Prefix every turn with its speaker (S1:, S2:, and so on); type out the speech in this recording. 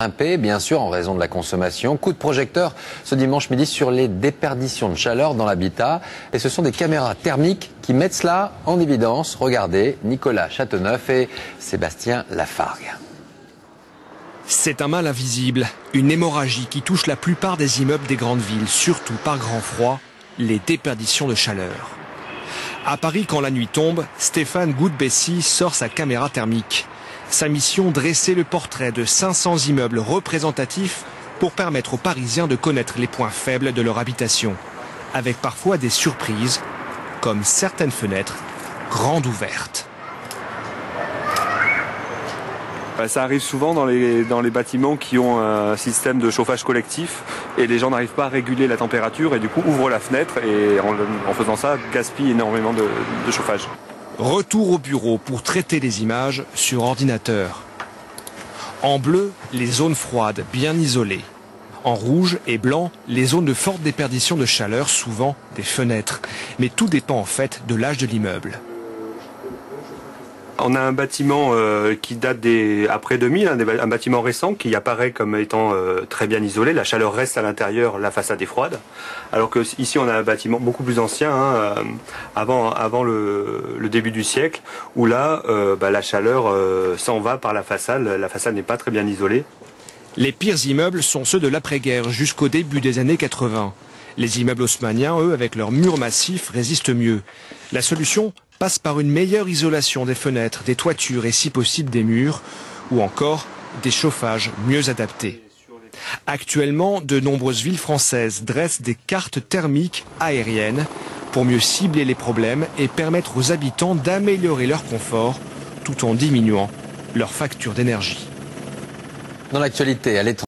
S1: Grimpé, bien sûr, en raison de la consommation. Coup de projecteur ce dimanche midi sur les déperditions de chaleur dans l'habitat. Et ce sont des caméras thermiques qui mettent cela en évidence. Regardez, Nicolas Châteauneuf et Sébastien Lafargue.
S2: C'est un mal invisible, une hémorragie qui touche la plupart des immeubles des grandes villes, surtout par grand froid, les déperditions de chaleur. À Paris, quand la nuit tombe, Stéphane Goudbessy sort sa caméra thermique. Sa mission, dresser le portrait de 500 immeubles représentatifs pour permettre aux Parisiens de connaître les points faibles de leur habitation, avec parfois des surprises, comme certaines fenêtres grandes ouvertes.
S3: Ça arrive souvent dans les bâtiments qui ont un système de chauffage collectif et les gens n'arrivent pas à réguler la température et du coup ouvrent la fenêtre et en faisant ça gaspillent énormément de chauffage.
S2: Retour au bureau pour traiter les images sur ordinateur. En bleu, les zones froides bien isolées. En rouge et blanc, les zones de forte déperdition de chaleur, souvent des fenêtres. Mais tout dépend en fait de l'âge de l'immeuble.
S3: On a un bâtiment qui date après 2000, un bâtiment récent qui apparaît comme étant très bien isolé. La chaleur reste à l'intérieur, la façade est froide. Alors que ici on a un bâtiment beaucoup plus ancien, avant le début du siècle, où là la chaleur s'en va par la façade n'est pas très bien isolée.
S2: Les pires immeubles sont ceux de l'après-guerre jusqu'au début des années 80. Les immeubles haussmanniens, eux, avec leurs murs massifs, résistent mieux. La solution passe par une meilleure isolation des fenêtres, des toitures et si possible des murs, ou encore des chauffages mieux adaptés. Actuellement, de nombreuses villes françaises dressent des cartes thermiques aériennes pour mieux cibler les problèmes et permettre aux habitants d'améliorer leur confort tout en diminuant leur facture d'énergie.
S1: Dans l'actualité, à l'étranger.